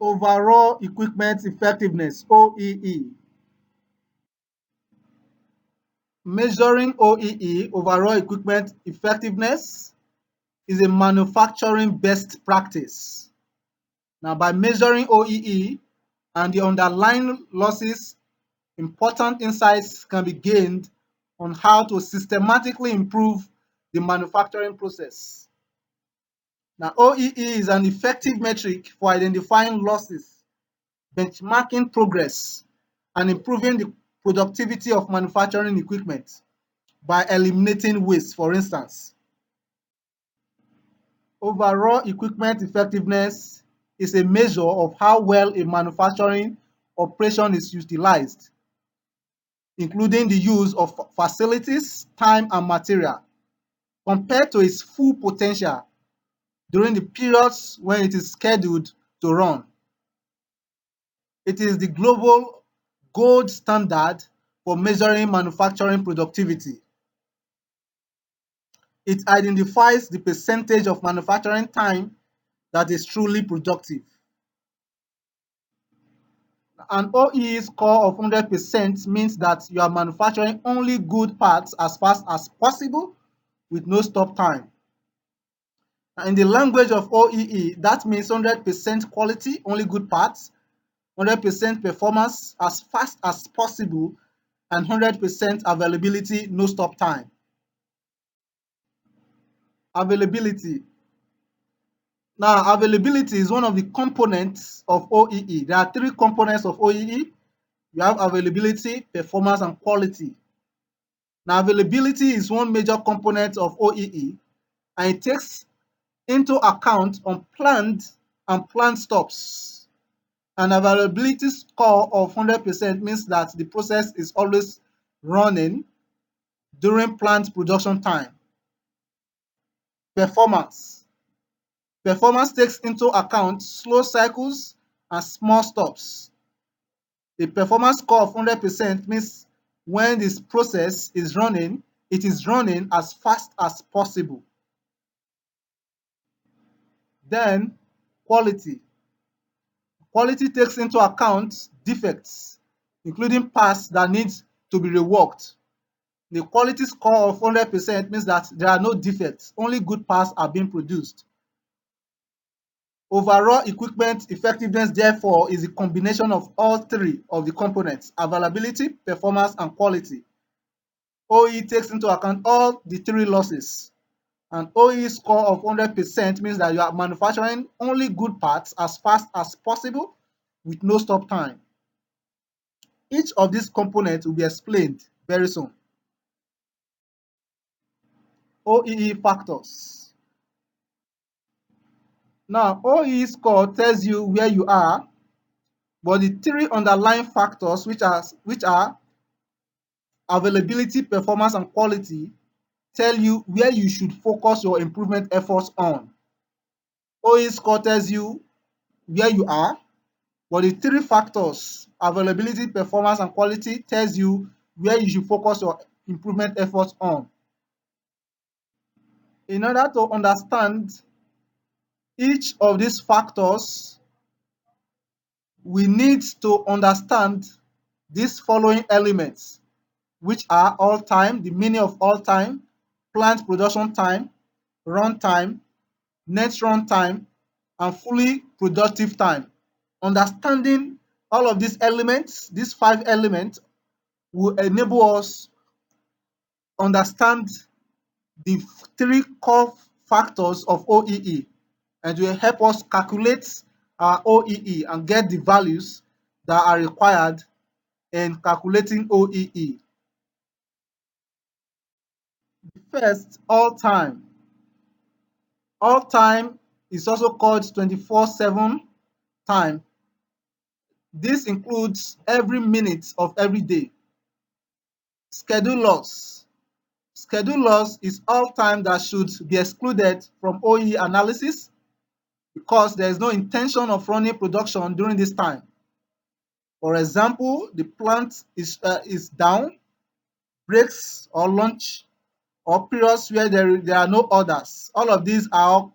Overall equipment effectiveness, OEE. Measuring OEE, overall equipment effectiveness, is a manufacturing best practice. Now, by measuring OEE and the underlying losses, important insights can be gained on how to systematically improve the manufacturing process. Now, OEE is an effective metric for identifying losses, benchmarking progress, and improving the productivity of manufacturing equipment by eliminating waste, for instance. Overall equipment effectiveness is a measure of how well a manufacturing operation is utilized, including the use of facilities, time, and material, compared to its full potential during the periods when it is scheduled to run. It is the global gold standard for measuring manufacturing productivity. It identifies the percentage of manufacturing time that is truly productive. An OEE score of 100% means that you are manufacturing only good parts as fast as possible with no stop time. In the language of OEE, that means 100% quality, only good parts, 100% performance as fast as possible, and 100% availability, no stop time. Availability. Now, availability is one of the components of OEE. There are three components of OEE. You have availability, performance, and quality. Now, availability is one major component of OEE, and it takes into account unplanned and planned stops. An availability score of 100% means that the process is always running during planned production time. Performance. Performance takes into account slow cycles and small stops. A performance score of 100% means when this process is running, it is running as fast as possible. Then, quality. Quality takes into account defects, including parts that need to be reworked. The quality score of 100% means that there are no defects, only good parts are being produced. Overall equipment effectiveness, therefore, is a combination of all three of the components: availability, performance, and quality. OEE takes into account all the three losses. An OEE score of 100% means that you are manufacturing only good parts as fast as possible with no stop time. Each of these components will be explained very soon. OEE factors. Now, OEE score tells you where you are, but the three underlying factors, which are availability, performance, and quality, tell you where you should focus your improvement efforts on. OEE score tells you where you are, but the three factors, availability, performance, and quality, tells you where you should focus your improvement efforts on. In order to understand each of these factors, we need to understand these following elements, which are all time, the meaning of all time, plant production time, run time, net run time, and fully productive time. Understanding all of these elements, these 5 elements, will enable us understand the three core factors of OEE, and will help us calculate our OEE and get the values that are required in calculating OEE. First, all time. All time is also called 24/7 time. This includes every minute of every day. Schedule loss. Schedule loss is all time that should be excluded from OEE analysis because there is no intention of running production during this time. For example, the plant is down, breaks or lunch, or periods where there are no orders. All of these are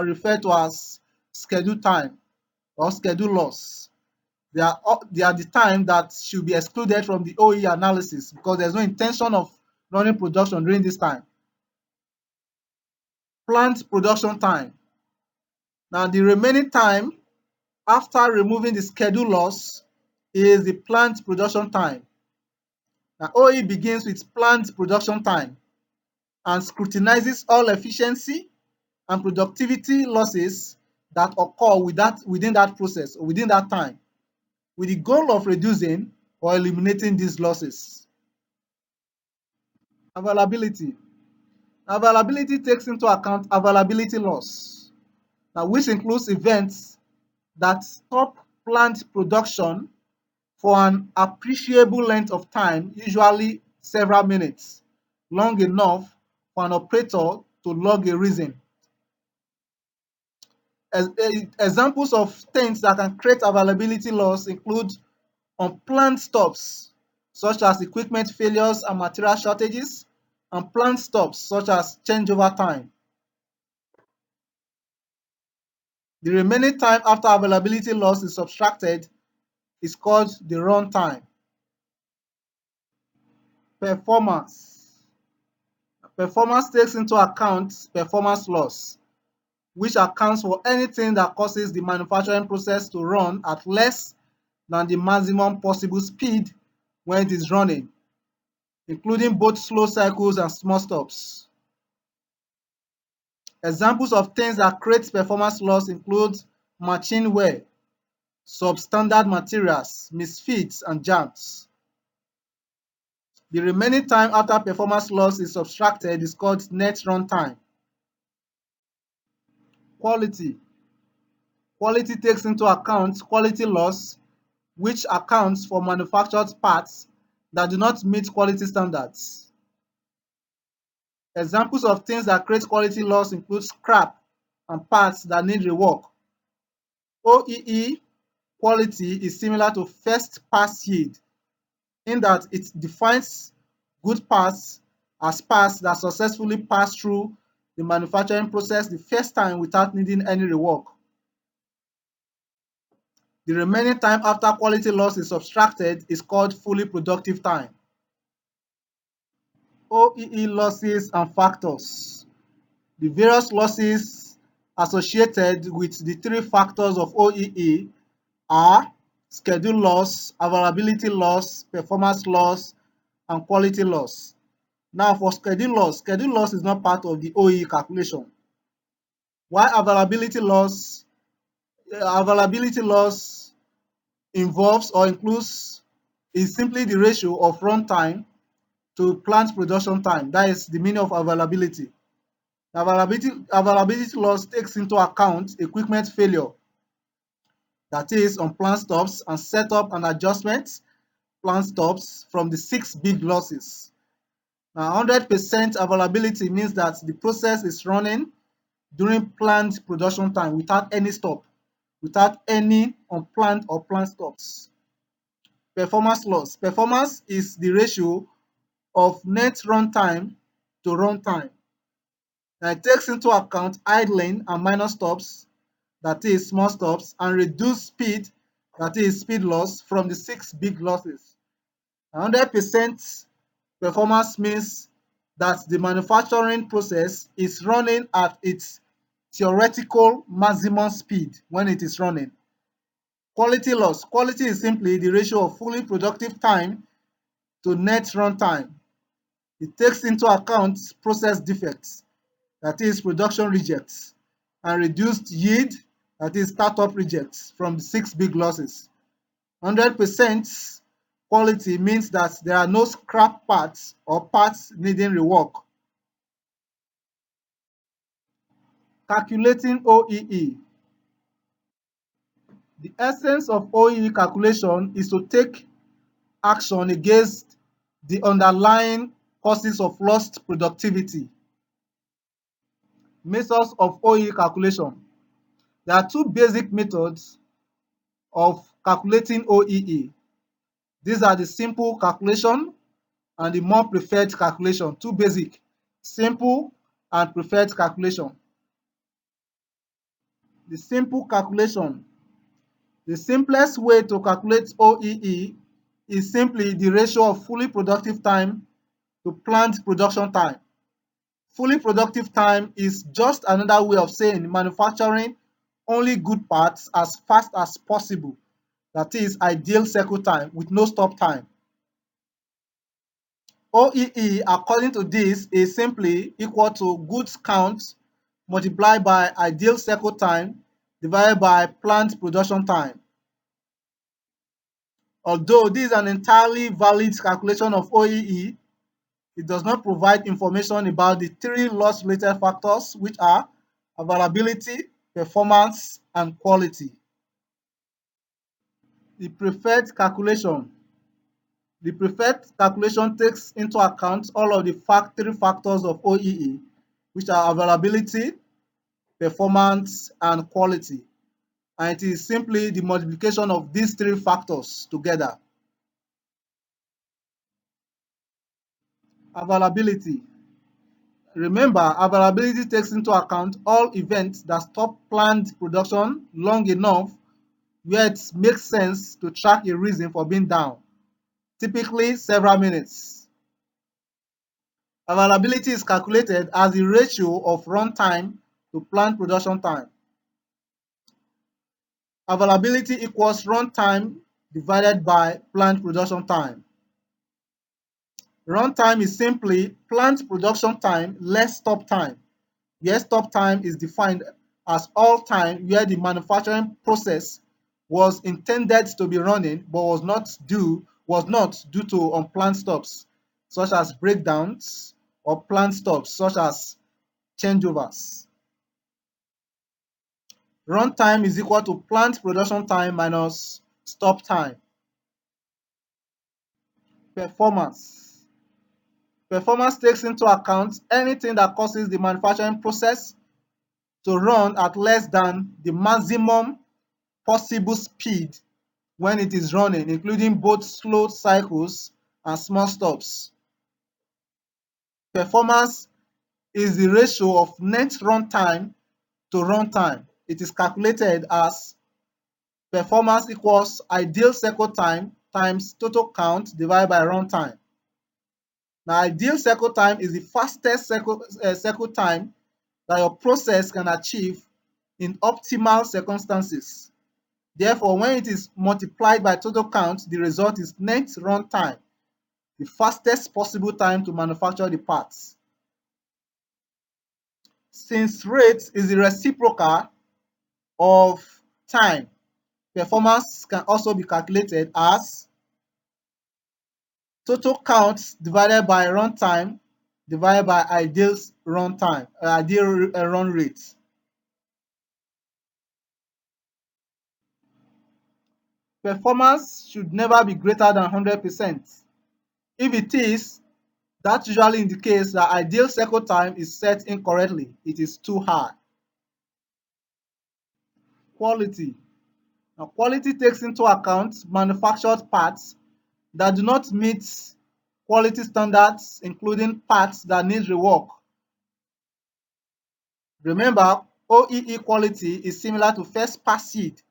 referred to as schedule time. or schedule loss. They are the time that should be excluded from the OEE analysis because there's no intention of running production during this time. Plant production time. Now, the remaining time after removing the schedule loss is the plant production time. Now, OEE begins with plant production time and scrutinizes all efficiency and productivity losses that occur within that process or within that time, with the goal of reducing or eliminating these losses. Availability. Availability takes into account availability loss, now which includes events that stop plant production for an appreciable length of time, usually several minutes, long enough for an operator to log a reason. Examples of things that can create availability loss include unplanned stops, such as equipment failures and material shortages, and planned stops, such as changeover time. The remaining time after availability loss is subtracted is called the run time. Performance. Performance takes into account performance loss, which accounts for anything that causes the manufacturing process to run at less than the maximum possible speed when it is running, including both slow cycles and small stops. Examples of things that create performance loss include machine wear, substandard materials, misfits, and jams. The remaining time after performance loss is subtracted is called net runtime. Quality. Quality takes into account quality loss, which accounts for manufactured parts that do not meet quality standards. Examples of things that create quality loss include scrap and parts that need rework. OEE quality is similar to first pass yield in that it defines good parts as parts that successfully pass through the manufacturing process the first time without needing any rework. The remaining time after quality loss is subtracted is called fully productive time. OEE losses and factors. The various losses associated with the three factors of OEE are schedule loss, availability loss, performance loss, and quality loss. Now, for schedule loss is not part of the OEE calculation. While availability loss involves or includes is simply the ratio of runtime to plant production time. That is the meaning of availability. Availability loss takes into account equipment failure, that is unplanned stops, and setup and adjustment planned stops from the 6 big losses. Now, 100% availability means that the process is running during planned production time without any stop, without any unplanned or planned stops. Performance loss. Performance is the ratio of net runtime to runtime. Now, it takes into account idling and minor stops, that is small stops, and reduced speed, that is speed loss, from the 6 big losses. 100% performance means that the manufacturing process is running at its theoretical maximum speed when it is running. Quality loss. Quality is simply the ratio of fully productive time to net runtime. It takes into account process defects, that is production rejects, and reduced yield, that is startup rejects, from the 6 big losses. 100% quality means that there are no scrap parts or parts needing rework. Calculating OEE. The essence of OEE calculation is to take action against the underlying causes of lost productivity. Methods of OEE calculation. There are two basic methods of calculating OEE. These are the simple calculation and the more preferred calculation. Two basic, simple and preferred calculation. The simple calculation The simplest way to calculate OEE is simply the ratio of fully productive time to planned production time. Fully productive time is just another way of saying manufacturing only good parts as fast as possible. That is ideal cycle time with no stop time. OEE, according to this, is simply equal to goods count multiplied by ideal cycle time divided by planned production time. Although this is an entirely valid calculation of OEE, it does not provide information about the three loss-related factors, which are availability, performance, and quality. The preferred calculation. The preferred calculation takes into account all of the three factors of OEE, which are availability, performance, and quality. And it is simply the multiplication of these three factors together. Availability. Remember, availability takes into account all events that stop planned production long enough where it makes sense to track a reason for being down, typically several minutes. Availability is calculated as the ratio of runtime to planned production time. Availability equals runtime divided by planned production time. Runtime is simply planned production time less stop time, where stop time is defined as all time where the manufacturing process was intended to be running but was not due to unplanned stops, such as breakdowns, or planned stops, such as changeovers. Runtime is equal to planned production time minus stop time. Performance. Performance takes into account anything that causes the manufacturing process to run at less than the maximum possible speed when it is running, including both slow cycles and small stops. Performance is the ratio of net runtime to runtime. It is calculated as performance equals ideal cycle time times total count divided by runtime. Now, ideal cycle time is the fastest cycle time that your process can achieve in optimal circumstances. Therefore, when it is multiplied by total count, the result is net runtime, the fastest possible time to manufacture the parts. Since rate is the reciprocal of time, performance can also be calculated as total count divided by runtime divided by ideal runtime, ideal run rate. Performance should never be greater than 100%. If it is, that usually indicates that ideal cycle time is set incorrectly. It is too high. Quality. Now, quality takes into account manufactured parts that do not meet quality standards, including parts that need rework. Remember, OEE quality is similar to first pass seed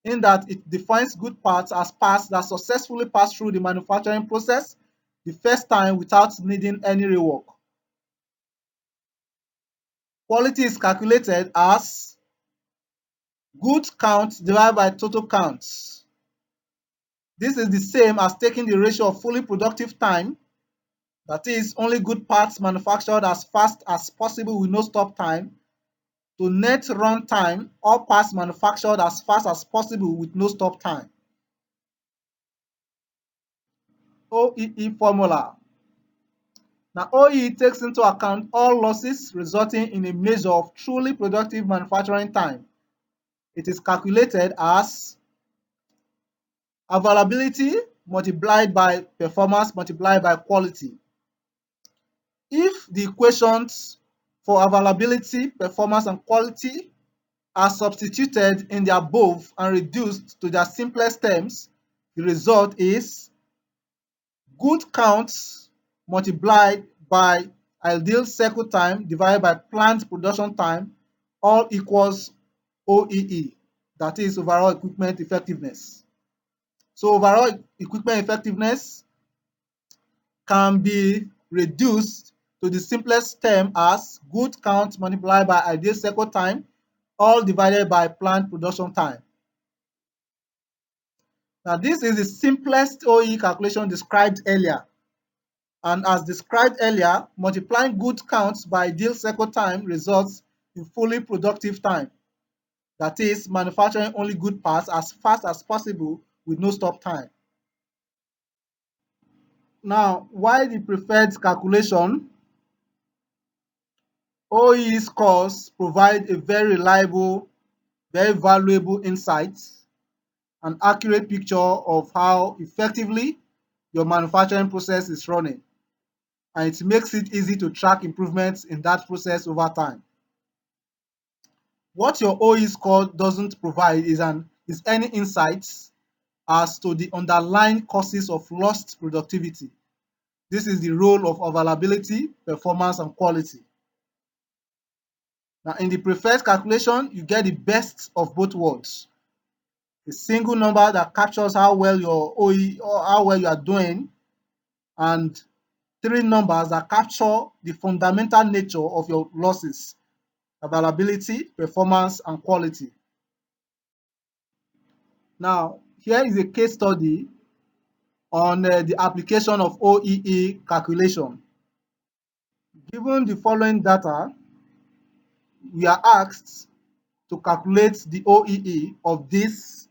in that it defines good parts as parts that successfully pass through the manufacturing process the first time without needing any rework. Quality is calculated as goods count divided by total counts. This is the same as taking the ratio of fully productive time, that is, only good parts manufactured as fast as possible with no stop time, to net run time, all parts manufactured as fast as possible with no stop time. OEE formula. Now, OEE takes into account all losses resulting in a measure of truly productive manufacturing time. It is calculated as availability multiplied by performance multiplied by quality. If the equations for availability, performance, and quality are substituted in the above and reduced to their simplest terms, the result is good counts multiplied by ideal cycle time divided by planned production time, all equals OEE. that is overall equipment effectiveness. So overall equipment effectiveness can be reduced to the simplest term as good count multiplied by ideal cycle time, all divided by planned production time. Now this is the simplest OEE calculation described earlier. And as described earlier, multiplying good counts by ideal cycle time results in fully productive time. That is, manufacturing only good parts as fast as possible with no stop time. Now, why the preferred calculation? OEE scores provide a very reliable, very valuable insight, an accurate picture of how effectively your manufacturing process is running, and it makes it easy to track improvements in that process over time. What your OEE score doesn't provide is any insights as to the underlying causes of lost productivity. This is the role of availability, performance, and quality. Now, in the preferred calculation, you get the best of both worlds. A single number that captures how well your OEE or how well you are doing, and three numbers that capture the fundamental nature of your losses: availability, performance, and quality. Now, here is a case study on the application of OEE calculation. Given the following data, we are asked to calculate the OEE of this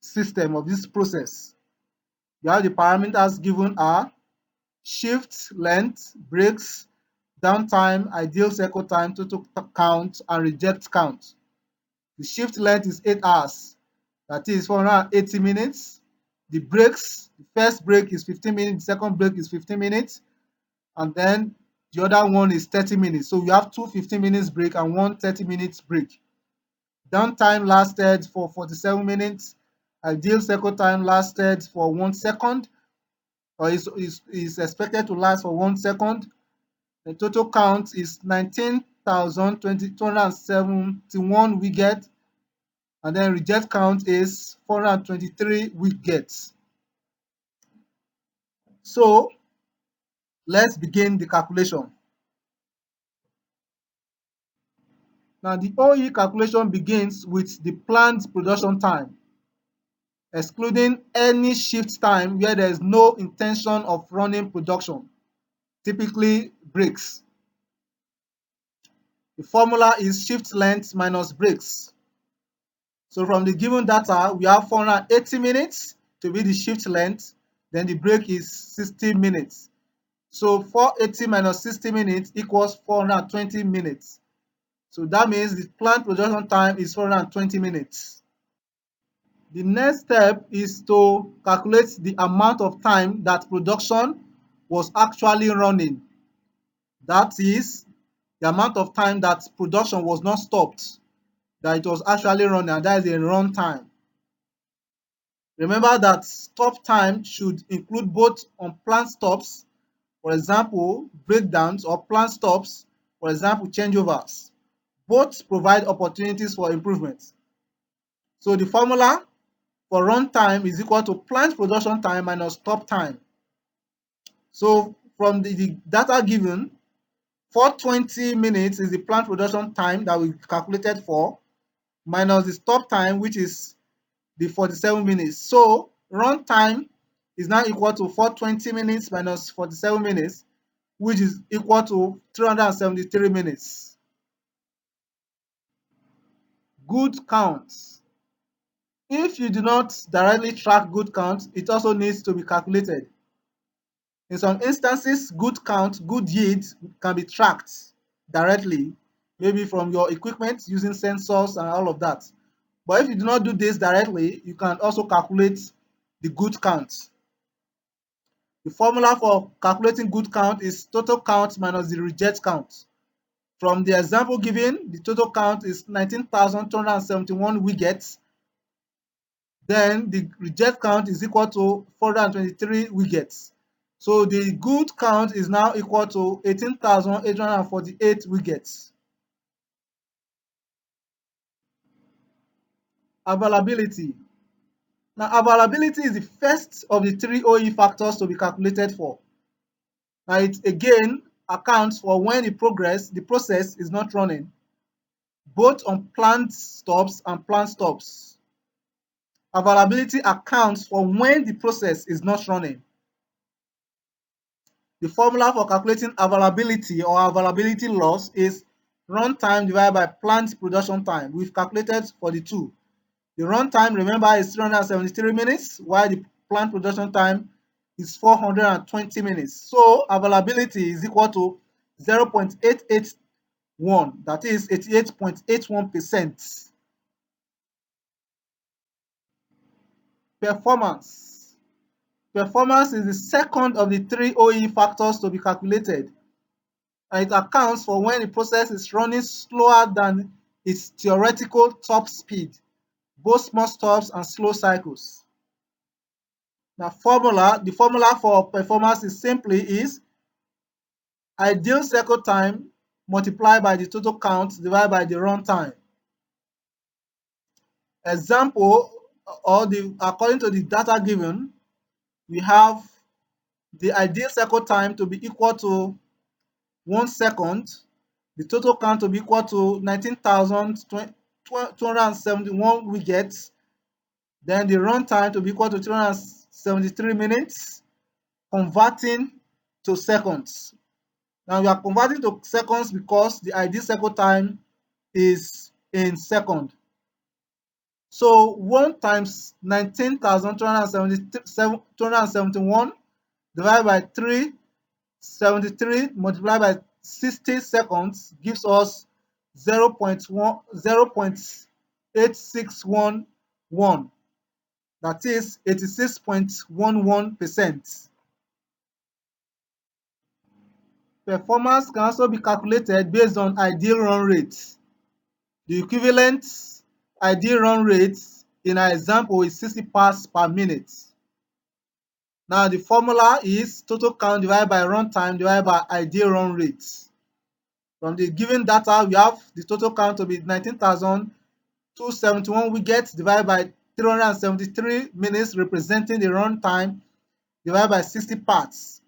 system, of this process. We have the parameters given are shift length, breaks, downtime, ideal cycle time, total count, and reject count. The shift length is 8 hours, that is 480 minutes. The breaks, the first break is 15 minutes, the second break is 15 minutes, and then the other one is 30 minutes. So we have two 15 minutes break and one 30 minutes break. Downtime lasted for 47 minutes. Ideal cycle time lasted for 1 second, or is expected to last for 1 second. The total count is 19,271 widgets, and then reject count is 423 widgets. So let's begin the calculation. Now the OEE calculation begins with the planned production time, excluding any shift time where there is no intention of running production, typically breaks. The formula is shift length minus breaks. So from the given data, we have 480 minutes to be the shift length, then the break is 60 minutes. So 480 minus 60 minutes equals 420 minutes. So that means the planned production time is 420 minutes. The next step is to calculate the amount of time that production was actually running. That is the amount of time that production was not stopped, that it was actually running, and that is a run time. Remember that stop time should include both unplanned stops, for example, breakdowns, or planned stops, for example, changeovers. Both provide opportunities for improvement. So the formula for run time is equal to planned production time minus stop time. So from the data given, 420 minutes is the planned production time that we calculated for, minus the stop time, which is the 47 minutes. So run time is now equal to 420 minutes minus 47 minutes, which is equal to 373 minutes. Good counts. If you do not directly track good count, it also needs to be calculated. In some instances, good count, good yield can be tracked directly, maybe from your equipment using sensors and all of that. But if you do not do this directly, you can also calculate the good count. The formula for calculating good count is total count minus the reject count. From the example given, the total count is 19,271 widgets. Then the reject count is equal to 423 widgets. So the good count is now equal to 18,848 widgets. Availability. Now, availability is the first of the three OEE factors to be calculated for. Now, it again accounts for when the process is not running, both on planned stops and planned stops. Availability accounts for when the process is not running. The formula for calculating availability or availability loss is runtime divided by planned production time. We've calculated for the two. The runtime, remember, is 373 minutes, while the planned production time is 420 minutes. So availability is equal to 0.881, that is 88.81%. Performance. Performance is the second of the three OEE factors to be calculated, and it accounts for when the process is running slower than its theoretical top speed, both small stops and slow cycles. Now, the formula for performance is ideal cycle time multiplied by the total count divided by the runtime. Example, according to the data given, we have the ideal cycle time to be equal to 1 second, the total count to be equal to 19,271 widgets, then the runtime to be equal to 373 minutes, converting to seconds. Now we are converting to seconds because the ideal cycle time is in second. So 1 times 19,271 divided by 373 multiplied by 60 seconds gives us 0.8611. That is 86.11%. Performance can also be calculated based on ideal run rate. The equivalent ideal run rate in our example is 60 parts per minute. Now the formula is total count divided by runtime divided by ideal run rate. From the given data, we have the total count to be 19,271 widgets divided by 373 minutes, representing the runtime, divided by 60 parts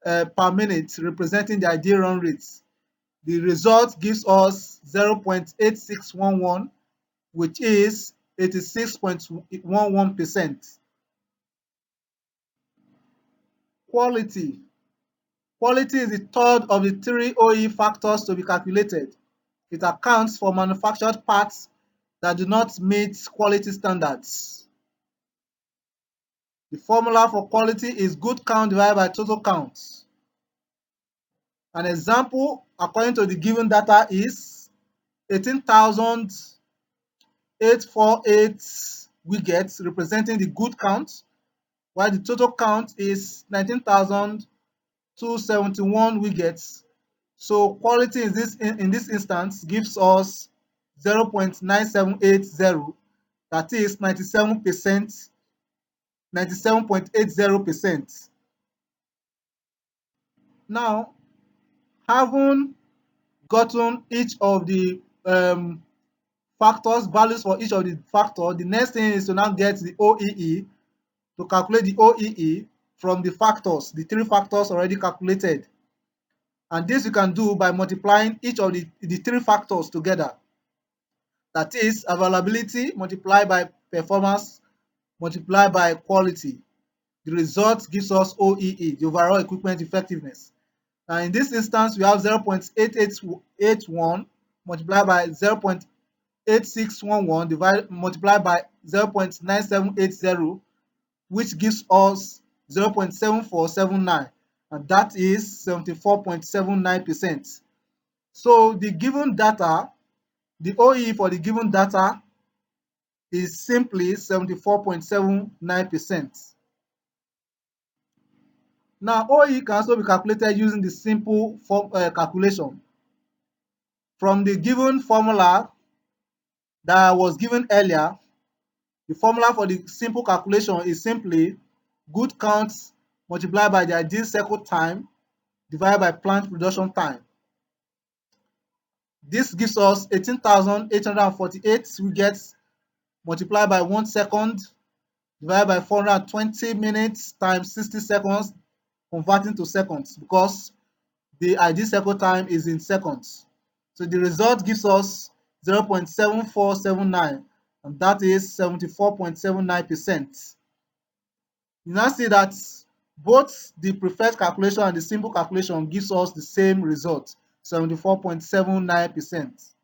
per minute, representing the ideal run rate. The result gives us 0.8611, which is 86.11%. Quality. Quality is the third of the three OEE factors to be calculated. It accounts for manufactured parts that do not meet quality standards. The formula for quality is good count divided by total count. An example, according to the given data, is 18,848 widgets, representing the good count, while the total count is 19,271 widgets. So quality in this instance gives us 0.9780, that is 97.80%. Now, having gotten each of the values for each of the factors, the next thing is to now get the OEE, to calculate the OEE from the three factors already calculated. And this you can do by multiplying each of the three factors together. That is availability multiplied by performance multiplied by quality. The result gives us OEE, the overall equipment effectiveness. Now in this instance, we have 0.8881 multiplied by 0.8611 multiplied by 0.9780, which gives us 0.7479, and that is 74.79%. So the given data, the OEE for the given data is simply 74.79%. Now, OEE can also be calculated using the simple calculation. From the given formula that was given earlier, the formula for the simple calculation is simply good count multiplied by the ideal cycle time divided by plant production time. This gives us 18,848 widgets multiplied by 1 second divided by 420 minutes times 60 seconds, converting to seconds because the ideal cycle time is in seconds. So the result gives us 0.7479, and that is 74.79%. You now see that both the preferred calculation and the simple calculation gives us the same result, 74.79%.